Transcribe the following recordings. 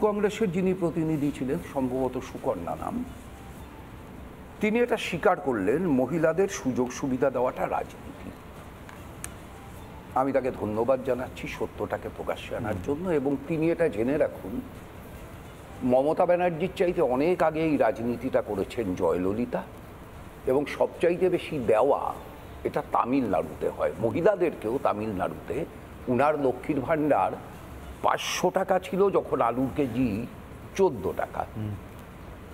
কংগ্রেসের যিনি প্রতিনিধি ছিলেন সম্ভবত সুকন্যা নাম, তিনি এটা স্বীকার করলেন মহিলাদের সুযোগ সুবিধা দেওয়াটা রাজনীতি। আমি তাকে ধন্যবাদ জানাচ্ছি সত্যটাকে প্রকাশ্যে আনার জন্য। এবং তিনি এটা জেনে রাখুন, মমতা ব্যানার্জির চাইতে অনেক আগে এই রাজনীতিটা করেছেন জয়ললিতা, এবং সবচাইতে বেশি দেওয়া এটা তামিলনাড়ুতে হয়। মহিলাদেরকেও তামিলনাড়ুতে উনার লক্ষ্মীর ভাণ্ডার 500 টাকা ছিল যখন আলুর কেজি 14 টাকা,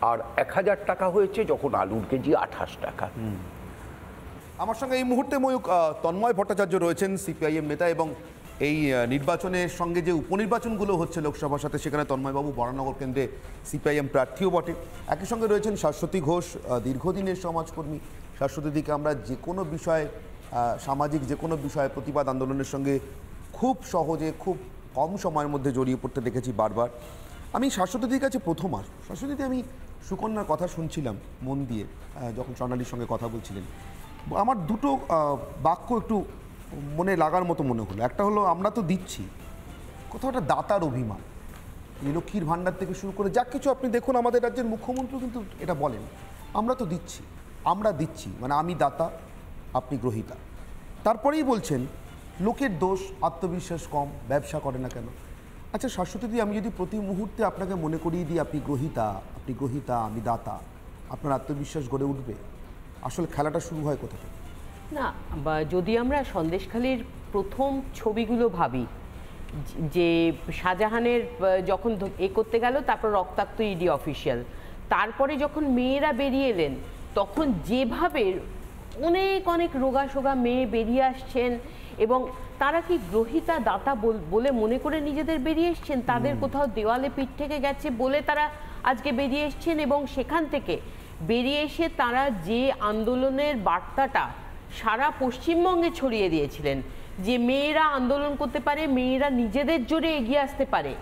আর 1000 টাকা হয়েছে যখন আলুর কেজি 28 টাকা। আমার সঙ্গে এই মুহূর্তে তন্ময় ভট্টাচার্য রয়েছেন, সিপিআইএম নেতা, এবং এই নির্বাচনের সঙ্গে যে উপনির্বাচনগুলো হচ্ছে লোকসভার সাথে, সেখানে তন্ময়বাবু বরানগর কেন্দ্রে সিপিআইএম প্রার্থীও বটে। একই সঙ্গে রয়েছেন শাশ্বতী ঘোষ, দীর্ঘদিনের সমাজকর্মী। শাশ্বতীদিকে আমরা যে কোনো বিষয়ে, সামাজিক যে কোনো বিষয়ে প্রতিবাদ আন্দোলনের সঙ্গে খুব সহজে, খুব কম সময়ের মধ্যে জড়িয়ে পড়তে দেখেছি বারবার। আমি শাশ্বতীদির কাছে প্রথম শাশ্বতীদি, আমি সুকন্যার কথা শুনছিলাম মন দিয়ে যখন স্বর্ণালীর সঙ্গে কথা বলছিলেন। আমার দুটো বাক্য একটু মনে লাগার মতো মনে হলো। একটা হলো, আমরা তো দিচ্ছি, কোথাও একটা দাতার অভিমান, লক্ষ্মীর ভাণ্ডার থেকে শুরু করে যা কিছু আপনি দেখুন, আমাদের রাজ্যের মুখ্যমন্ত্রী কিন্তু এটা বলেন, আমরা তো দিচ্ছি, আমরা দিচ্ছি, মানে আমি দাতা, আপনি গ্রহীতা। তারপরেই বলছেন লোকের দোষ, আত্মবিশ্বাস কম, ব্যবসা করে না কেন। আচ্ছা শাশ্বতীদি, আমি যদি প্রতি মুহূর্তে আপনাকে মনে করিয়ে দিই আপনি গ্রহীতা, আমি দাতা, আপনার আত্মবিশ্বাস গড়ে উঠবে? আসলে খেলাটা শুরু হয় কোথা থেকে? না, যদি আমরা সন্দেশখালির প্রথম ছবিগুলো ভাবি, যে শাহজাহানের যখন করতে গেল, তারপর রক্তাক্ত ইডি অফিসিয়াল, তারপরে যখন মেয়েরা বেরিয়ে এলেন, তখন যেভাবে অনেক অনেক রোগা মেয়ে বেরিয়ে আসছেন, এবং তারা কি গ্রহীতা দাতা বলে মনে করে নিজেদের বেরিয়ে এসছেন, তাদের কোথাও দেওয়ালে পিঠ থেকে গেছে বলে তারা আজকে বেরিয়ে এসছেন। এবং সেখান থেকে বেরিয়ে এসে তারা যে আন্দোলনের বার্তাটা সারা পশ্চিমবঙ্গে ছড়িয়ে দিয়েছিলেন, যে মেয়েরা আন্দোলন করতে পারে, মেয়েরা নিজেদের জোরে এগিয়ে আসতে পারে,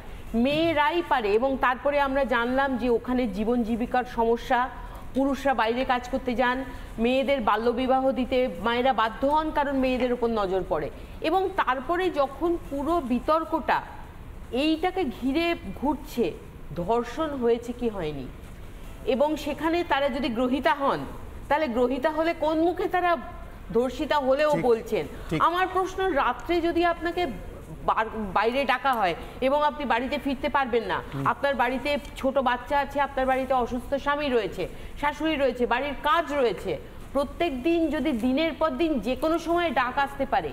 মেয়েরাই পারে। এবং তারপরে আমরা জানলাম যে ওখানে জীবন জীবিকার সমস্যা, পুরুষরা বাইরে কাজ করতে যান, মেয়েদের বাল্যবিবাহ দিতে মায়েরা বাধ্য হন কারণ মেয়েদের উপর নজর পড়ে। এবং তারপরে যখন পুরো বিতর্কটা এইটাকে ঘিরে ঘুরছে, ধর্ষণ হয়েছে কি হয়নি, এবং সেখানে তারা যদি গ্রহীতা হন, তাহলে গ্রহীতা হলে কোন মুখে তারা ধর্ষিতা হলেও বলছেন? আমার প্রশ্ন, রাত্রে যদি আপনাকে বাইরে ডাকা হয় এবং আপনি বাড়িতে ফিরতে পারবেন না, আপনার বাড়িতে ছোট বাচ্চা আছে, আপনার বাড়িতে অসুস্থ স্বামী রয়েছে, শাশুড়ি রয়েছে, বাড়ির কাজ রয়েছে, প্রত্যেক দিন যদি দিনের পর দিন যে কোনো সময় ডাক আসতে পারে,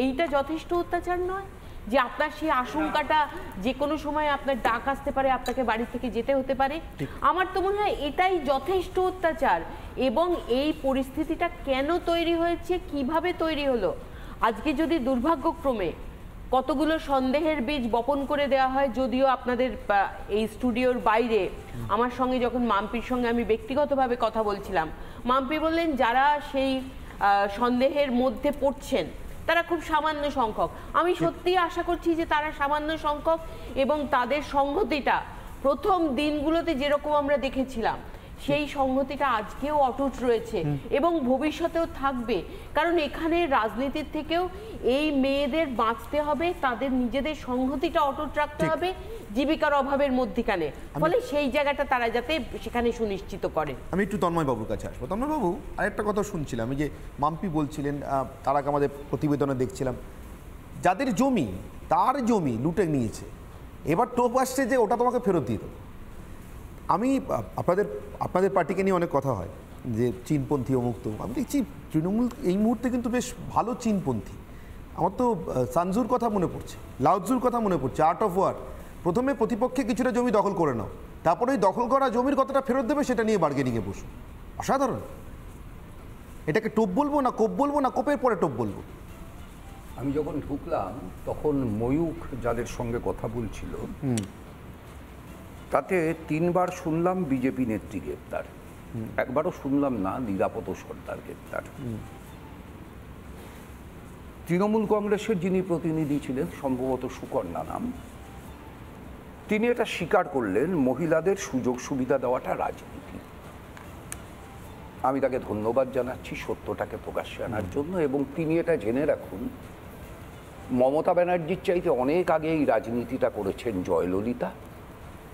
এইটা যথেষ্ট অত্যাচার নয়? যে আপনার সেই আশঙ্কাটা যে কোনো সময় আপনার ডাক আসতে পারে, আপনাকে বাড়ি থেকে যেতে হতে পারে। আমার তো মনে হয় এটাই যথেষ্ট অত্যাচার। এবং এই পরিস্থিতিটা কেন তৈরি হয়েছে, কিভাবে তৈরি হলো? আজকে যদি দুর্ভাগ্যক্রমে কতগুলো সন্দেহের বীজ বপন করে দেওয়া হয়, যদিও আপনাদের এই স্টুডিওর বাইরে আমার সঙ্গে যখন মাম্পির সঙ্গে আমি ব্যক্তিগতভাবে কথা বলছিলাম, মাম্পি বললেন যারা সেই সন্দেহের মধ্যে পড়ছেন তারা খুব সামান্য সংখ্যক। আমি সত্যিই আশা করছি যে তারা সামান্য সংখ্যক, এবং তাদের সংহতিটা প্রথম দিনগুলোতে যেরকম আমরা দেখেছিলাম, সেই সংহতিটা আজকেও অটুট রয়েছে এবং ভবিষ্যতেও থাকবে। কারণ এখানে রাজনীতির থেকেও এই মেয়েদের বাঁচতে হবে, তাদের নিজেদের সংহতিটা অটুট রাখতে হবে জীবিকার অভাবের মধ্যখানে, ফলে সেই জায়গাটা তারা যাতে সেখানে সুনিশ্চিত করে। আমি একটু তন্ময়বাবুর কাছে আসবো। তন্ময়বাবু, আরেকটা কথা শুনছিলাম, এই যে মাম্পি বলছিলেন, তার আগে আমাদের প্রতিবেদনে দেখছিলাম, যাদের জমি, তার জমি লুটে নিয়েছে, এবার টোপ আসছে যে ওটা তোমাকে ফেরত দিয়ে দেবো। আমি আপনাদের পার্টিকে নিয়ে অনেক কথা হয় যে চীনপন্থী অমুক্ত, আমি দেখছি তৃণমূল এই মুহূর্তে কিন্তু বেশ ভালো চীনপন্থী। আমার তো সানজুর কথা মনে পড়ছে, লাওৎজুর কথা মনে পড়ছে, আর্ট অফ ওয়ার। প্রথমে প্রতিপক্ষে কিছুটা জমি দখল করে নাও, তারপরে ওই দখল করা জমির কতটা ফেরত দেবে সেটা নিয়ে বার্গেনিংয়ে বসো। অসাধারণ। এটাকে টোপ বলবো না কোপ বলবো, না কোপের পরে টোপ বলবো? আমি যখন ঢুকলাম তখন ময়ূখ যাদের সঙ্গে কথা বলছিল, তাতে 3 বার শুনলাম বিজেপি নেত্রী গ্রেপ্তার, একবারও শুনলাম না নিরাপদ সর্দার গ্রেপ্তার। তৃণমূল কংগ্রেসের যিনি প্রতিনিধি ছিলেন সম্ভবত সুকন্যা নাম, তিনি এটা স্বীকার করলেন মহিলাদের সুযোগ সুবিধা দেওয়াটা রাজনীতি। আমি তাকে ধন্যবাদ জানাচ্ছি সত্যটাকে প্রকাশ্যে আনার জন্য। এবং তিনি এটা জেনে রাখুন, মমতা ব্যানার্জির চাইতে অনেক আগে এই রাজনীতিটা করেছেন জয়ললিতা,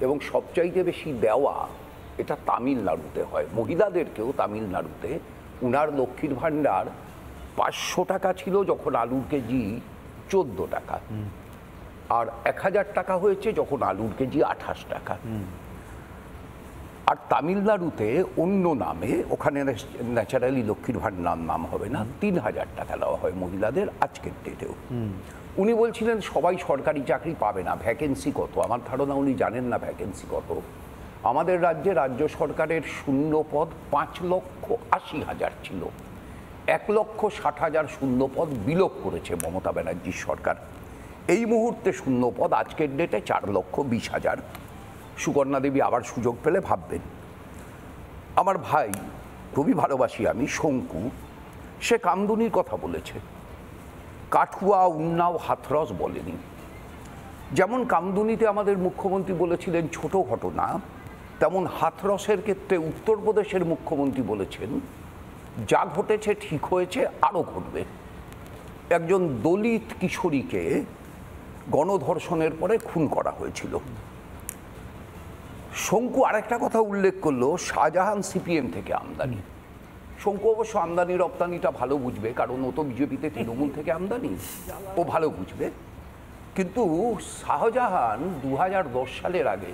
এবং সবচাইতে বেশি দেওয়া এটা তামিলনাড়ুতে হয়। মহিলাদেরকেও তামিলনাড়ুতে উনার লক্ষ্মীর ভাণ্ডার 500 টাকা ছিল যখন আলুর কেজি 14 টাকা, আর 1000 টাকা হয়েছে যখন আলুর কেজি 28 টাকা। আর তামিলনাড়ুতে অন্য নামে, ওখানে ন্যাচারালি লক্ষ্মীর ভাণ্ডার নাম হবে না, 3000 টাকা দেওয়া হয় মহিলাদের আজকের ডেটেও। উনি বলছিলেন সবাই সরকারি চাকরি পাবে না, ভ্যাকেন্সি কত? আমার ধারণা উনি জানেন না ভ্যাকেন্সি কত। আমাদের রাজ্যে রাজ্য সরকারের শূন্য পদ 5,80,000 ছিল, 1,60,000 শূন্য পদ বিলোপ করেছে মমতা ব্যানার্জির সরকার। এই মুহূর্তে শূন্য পদ আজকের ডেটে 4,20,000। সুকন্যা দেবী আবার সুযোগ পেলে ভাববেন। আমার ভাই, খুবই ভালোবাসি আমি, শঙ্কু, সে কামদুনির কথা বলেছে, কাঠুয়া, উন্নাও, হাথরস বলেনি। যেমন কামদুনিতে আমাদের মুখ্যমন্ত্রী বলেছিলেন ছোট ঘটনা, তেমন হাথরসের ক্ষেত্রে উত্তরপ্রদেশের মুখ্যমন্ত্রী বলেছেন যা ঘটেছে ঠিক হয়েছে, আরও ঘটবে। একজন দলিত কিশোরীকে গণধর্ষণের পরে খুন করা হয়েছিল। শঙ্কু আরেকটা কথা উল্লেখ করলো, শাহজাহান সিপিএম থেকে আমদানি। শঙ্কু অবশ্য আমদানি রপ্তানিটা ভালো বুঝবে, কারণ ও তো বিজেপিতে তৃণমূল থেকে আমদানি, ও ভালো বুঝবে। কিন্তু শাহজাহান 2010 সালের আগে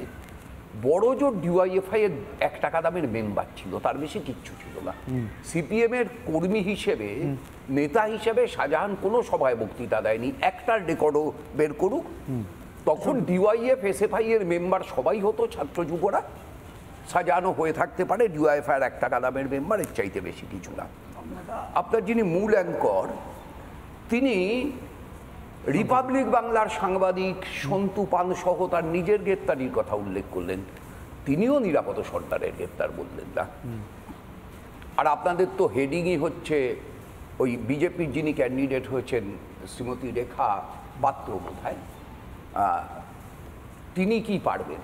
বড় জোর ডিওয়াইএফআই এর 1 টাকা দামের মেম্বার ছিল, তার বেশি কিচ্ছু ছিল না। সিপিএম এর কর্মী হিসেবে, নেতা হিসেবে শাহজাহান কোনো সভায় বক্তৃতা দেয়নি, একটার রেকর্ডও বের করুক। তখন ডিওয়াইএফ, এসএফআই এর মেম্বার সবাই হতো ছাত্র যুবরা। শাহজাহানও হয়ে থাকতে পারে ডিওয়াইএফআই এর 1 টাকা দামের মেম্বার, এর চাইতে বেশি কিছু না। আপনার যিনি মূল অ্যাঙ্কর, তিনি রিপাবলিক বাংলার সাংবাদিক সন্তু পান সহ তার নিজের গ্রেপ্তারির কথা উল্লেখ করলেন, তিনিও নিরাপদ সর্দারের গ্রেপ্তার বললেন না। আর আপনাদের তো হেডিংই হচ্ছে ওই বিজেপির যিনি ক্যান্ডিডেট হয়েছেন শ্রীমতী রেখা পাত্র বোধহয়, তিনি কি পারবেন?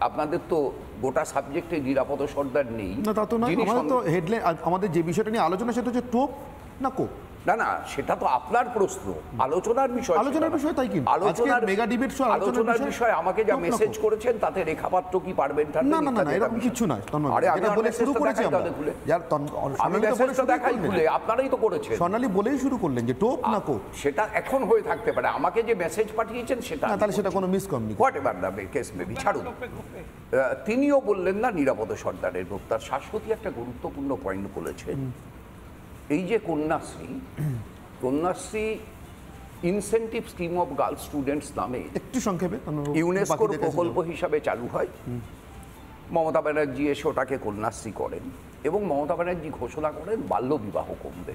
আপনাদের তো গোটা সাবজেক্টে নিরাপদ সর্দার নেই। না, তা তো না, আমাদের তো হেডলাইন, আমাদের যে বিষয়টা নিয়ে আলোচনা সেটা হচ্ছে টোপ না কোপ। না না, সেটা তো আপনার প্রশ্ন, আলোচনার বিষয়। আলোচনার বিষয়, তাই কি আলোচনার মেগা ডিবেট শো আলোচনার বিষয়। আমাকে যা মেসেজ করেছেন তাতে রেখাপাত্র কি পারবেন? না না না, এরকম কিছু নয়। আরে আমি বলে শুরু করেছি আমরা, যার আমি মেসেজটা দেখাই খুলে, আপনারাই তো করেছেন। সোনালী বলেই শুরু করলেন যে টোপ না কোপ। সেটা এখন হয়ে থাকতে পারে, আমাকে যে মেসেজ পাঠিয়েছেন সেটা, তাহলে সেটা কোনো miscommunication, whatever the case may be, ছাড়ুন। তিনিও বললেন না নিরাপদ সর্দারের বক্তার। শাশ্বতী একটা গুরুত্বপূর্ণ পয়েন্ট বলেছেন, এই যে Kanyashree incentive scheme of girls students নামে একটু সংক্ষেপে ইউনেস্কোর প্রকল্প হিসাবে চালু হয়। মমতা ব্যানার্জি এসে ওটাকে কন্যাশ্রী করেন এবং মমতা ব্যানার্জি ঘোষণা করেন বাল্যবিবাহ কমবে।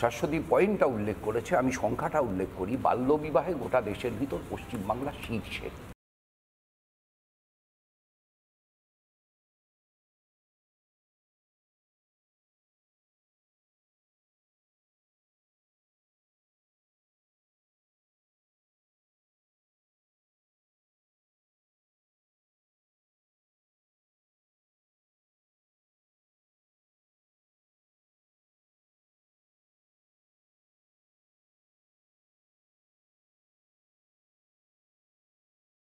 শাশ্বতী পয়েন্টটা উল্লেখ করেছে, আমি সংখ্যাটা উল্লেখ করি, বাল্যবিবাহে গোটা দেশের ভিতর পশ্চিমবাংলা শীর্ষে।